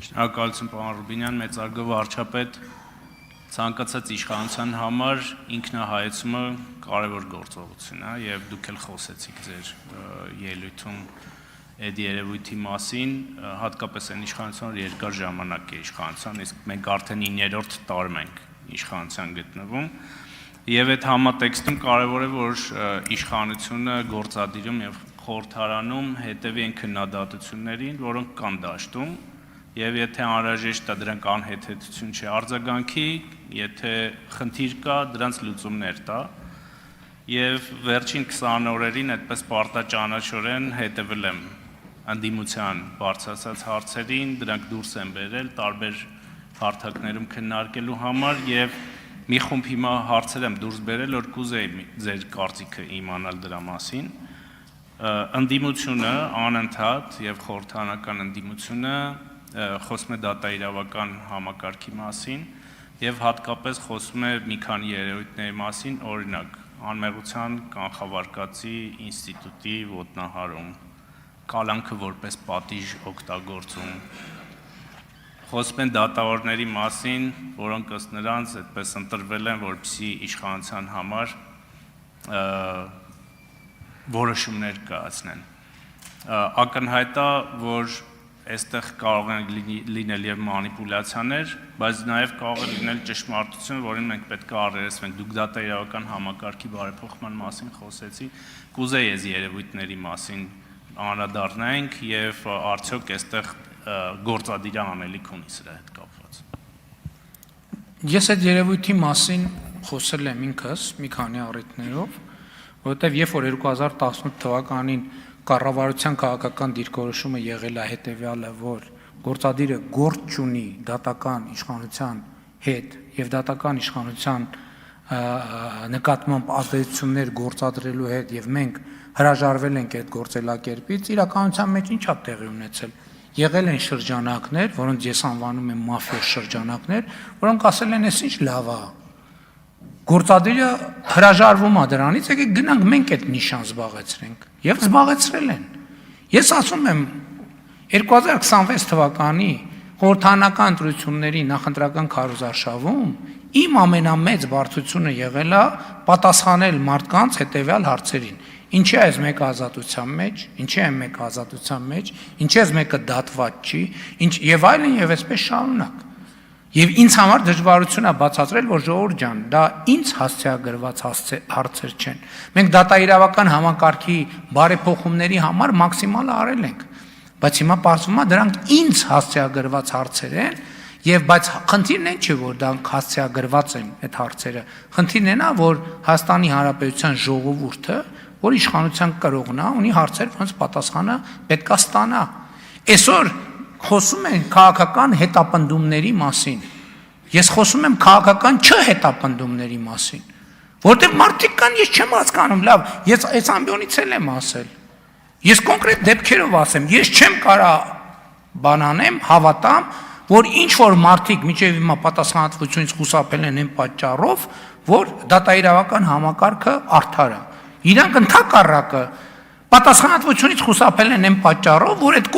Շնորհակալություն պարոն Ռուբինյան, մեծարգո վարչապետ, ցանկացած իշխանության համար ինքնահայեցումը կարևոր գործողություն է եւ դուք էլ խոսեցիք ձեր ելույթում այդ երևույթի մասին, հատկապես այն իշխանության, որ երկար ժամանակ է իշխանության, իսկ մենք արդեն 9-րդ տարում ենք իշխանության գտնվում եւ այդ համատեքստում կարևոր է, որ իշխանությունը գործադիրում եւ խորհրդարանում հետևի են քննադատություններին, որոնք կան դաշտում, եւ եթե անհրաժեշտ է դրանք անհեթեթություն չի արձագանքի, եթե խնդիր կա, դրանց լուծումներ տա, եւ վերջին 20 օրերին այդպես պարտաճանաչորեն հետևել եմ անդիմության բարձրացած հարցերին, դրանք դուրս են բերել տարբեր հարթակներում քննարկելու համար եւ մի խումբ հիմա հարցեր եմ դուրս բերել, որ կուզեի ձեր կարծիքը իմանալ դրա մասին։ Ընդդիմությունը անընդհատ եւ խորհրդարանական ընդդիմությունը խոսում է դատաիրավական համակարգի մասին եւ հատկապես խոսում է մի քանի երևույթների մասին, օրինակ անմեղության կանխավարկածի ինստիտուտի ոտնահարում, կալանքը որպես պատիժ օգտագործում, խոսում են դատավորների մասին, որոնք ըստ նրանց այդպես ընտրվել են, որպեսզի իշխանության համար որոշումներ կայացնեն։ Ակնհայտ է, որ այստեղ կարող են լինել եւ մանիպուլյացիաներ, բայց նաեւ կարող է լինել ճշմարտություն, որին մենք պետք է առերեսվենք։ Դուք դատաիրավական համակարգի բարեփոխման մասին խոսեցիք, կուզեի այս երևույթների մասին անդրադառնանք եւ արդյոք այստեղ գործադիրը անելիք ունի սրա հետ կապված։ Ես այդ երևույթի մասին խոսել եմ ինքս մի քանի առիթներով, որովհետև երբ որ 2018 թվականին կառավարության քաղաքական դիրքորոշումը եղել է հետևյալը, որ գործադիրը գործ չունի դատական իշխանության հետ եւ դատական իշխանության նկատմամբ ազդեցություններ գործադրելու հետ եւ մենք հրաժարվել ենք այդ գործելակերպից, իրականության մեջ ինչ է տեղի ունեցել։ Եղել են շրջանակներ, որոնց ես անվանում եմ մաֆիոզ շրջանակներ, որոնք ասել են, «Էս ինչ լավ է»։ Գործադիրը հրաժարվում է դրանից, եկեք գնանք մենք այդ նիշան զբաղեցրենք եւ զբաղեցրել են։ Ես ասում եմ 2026 թվականի խորհրդարանական ընտրությունների նախընտրական քարոզարշավում իմ ամենամեծ բարդությունը եղել է պատասխանել մարդկանց հետեւյալ հարցերին. ինչի է այս մեկը ազատության մեջ, ինչի է մեկը ազատության մեջ, ինչի է մեկը դատված չի, եւ այլն եւ այսպես շարունակ։ Եվ ինձ համար դժվարություն է բացատրել, որ ժողովուրդ ջան, դա ինձ հասցեագրված հարցեր չեն։ Մենք դատաիրավական համակարգի բարեփոխումների համար մաքսիմալը արել ենք, բայց հիմա պարզվում է դրանք ինձ հասցեագրված հարցեր են, եւ բայց խնդիրն է չէ, որ դրանք հասցեագրված են այդ հարցերը։ Խնդիրն է նա, որ Հայաստանի Հանրապետության ժողովուրդը, որ իշխանության կրողն է, ունի հարցեր, որոնց պատասխանը պետք է ստանա։ Այսօր խոսում են քաղաքական հետապնդումների մասին։ Ես խոսում եմ քաղաքական չհետապնդումների մասին, որտեղ մարդիկ կան, ես չեմ հասկանում, լավ, ես այս ամբիոնից էլ եմ ասել։ Ես կոնկրետ դեպքերով ասեմ, ես չեմ կարա բանանեմ, հավատամ, որ ինչ որ մարդիկ միջև հիմա պատասխանատվությունից խուսափել են այն պատճառով, որ դատաիրավական համակարգը արդար է։ Իրանք ընդհակառակը պատասխանատվությունից խուսափել են այն պատճառով, որ այդ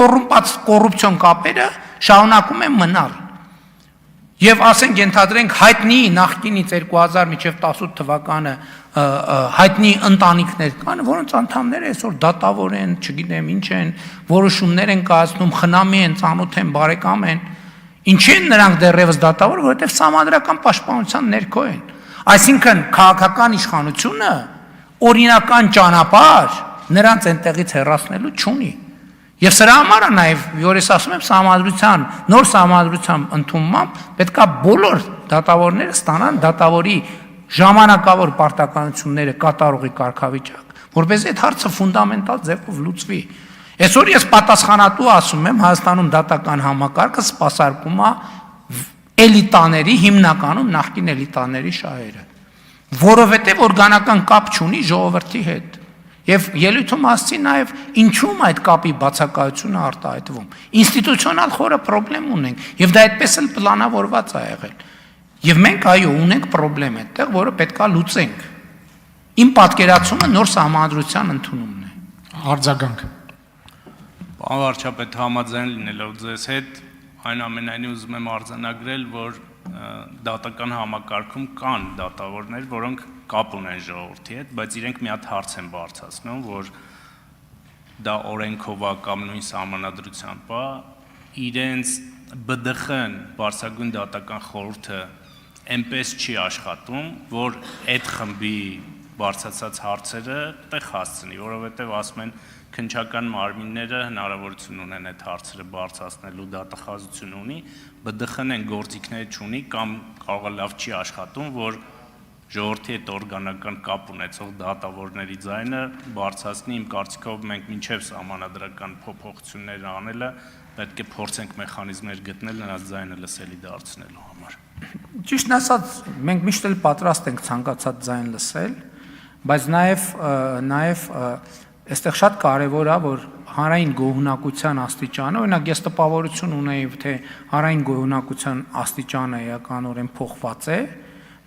կոռուպցիոն կապերը շարունակում են մնալ։ Եվ ասենք ենթադրենք հայտնի նախկինից 2000 մինչև 18 թվականը հայտնի ընտանիքներ կան, որոնց անդամները այսօր դատավոր են, չգիտեմ ինչ են, որոշումներ են կայացնում, խնամի են, ծանոթ են, բարեկամ են։ Ինչի են նրանք դեռևս դատավոր, որովհետև սահմանադրական պաշտպանության ներքո են։ Այսինքն քաղաքական իշխանությունը օրինական ճանապարհ նրանց այնտեղից հեռացնելու չունի։ Եվ սրա համար է նաև, որ ես ասում եմ, սահմանադրության, նոր սահմանադրության ընդունմամբ պետքա բոլոր դատավորները ստանան դատավորի ժամանակավոր պարտականությունները կատարողի կարգավիճակ, որպես այդ հարցը ֆունդամենտալ ձևով լուծվի։ Այսօր ես պատասխանատու ասում եմ, Հայաստանում դատական համակարգը սպասարկում է էլիտաների, հիմնականում նախկին էլիտաների շահերը, որովհետև օրգանական կապ չունի ժողովրդի հետ։ Եվ ելույթում ասացի նաև ինչու՞մ այդ կապի բացակայությունը արտահայտվում։ Ինստիտուցիոնալ խորը խնդրեմ ունենք, եւ դա այդպես էլ պլանավորված է եղել։ Եվ մենք այո ունենք խնդրեմ այդտեղ, որը պետքա լուծենք։ Իմ պատկերացումը նոր սահմանադրության ընդունումն է։ Արձագանք։ Պարոն վարչապետ, համաձայն լինելով ձեզ հետ, այնուամենայնիվ ուզում եմ արձանագրել, որ դատական համակարգում կան դատավորներ, որոնք կապ ունեն ժողովրդի հետ, բայց իրենք մի հատ հարց են բարձրացնում, որ դա օրենքով է կամ նույն սահմանադրությամբ է, իրենց ԲԴԽ-ն, Բարձրագույն դատական խորհուրդը այնպես չի աշխատում, որ այդ խմբի բարձրացած հարցերը տեղ հասցնի, որովհետև ասում են քննչական մարմինները հնարավորություն ունեն այդ հարցերը բարձրացնելու դատախազություն ունի, ԲԴԽ-ն այն գործիքները չունի կամ կարող է լավ չի աշխատում, որ ժողովրդի հետ օրգանական կապ ունեցող դատավորների ձայնը բարձրացնի, իմ կարծիքով մենք մինչև սահմանադրական փոփոխություններ անելը պետք է փորձենք մեխանիզմներ գտնել նրանց ձայնը լսելի դարձնելու համար։ Ճիշտն ասած, մենք միշտ էլ պատրաստ ենք ցանկացած ձայն լսել, բայց նաև այստեղ շատ կարևոր է, որ հանրային գոհունակության աստիճանը, օրինակ ես տպավորություն ունեի, թե հանրային գոհունակության աստիճանը էականորեն փոխված է,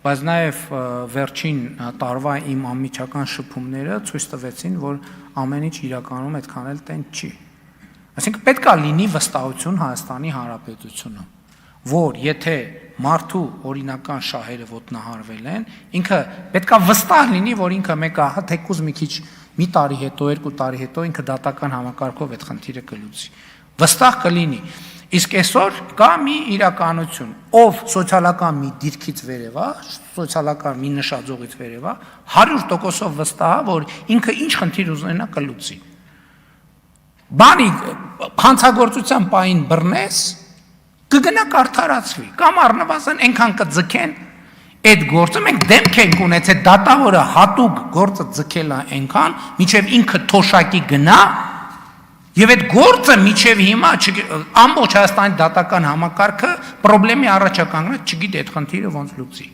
բայց նաև վերջին տարվա իմ անմիջական շփումները ցույց տվեցին, որ ամեն ինչ իրականում այդքան էլ տենց չի։ Այսինքն պետք է լինի վստահություն Հայաստանի Հանրապետությունում, որ եթե մարդու օրինական շահերը ոտնահարվել են, ինքը պետք է վստահ լինի, որ ինքը մեկը հա թեկուզ մի տարի հետո, 2 տարի հետո ինքը դատական համակարգով այդ խնդիրը կլուծի։ Վստահ կլինի։ Իսկ այսօր կա մի իրականություն, ով սոցիալական մի դիրքից վերև է, սոցիալական մի նշաձողից վերև է, 100%-ով վստահ է, որ ինքը ինչ խնդիր ուզենա կլուծի։ Բանի հանցագործության պահին բռնես, կգնա կարդարացվի, կամ առնվազն այնքան կձգեն այդ գործը, մենք դեմք ենք ունեցել դատավորը հատուկ գործը ձգել է այնքան, մինչև ինքը թոշակի գնա, եւ այդ գործը մինչև հիմա ամբողջ Հայաստանի դատական համակարգը խնդրի առաջ է կանգնած, չգիտի այդ խնդիրը ոնց լուծի։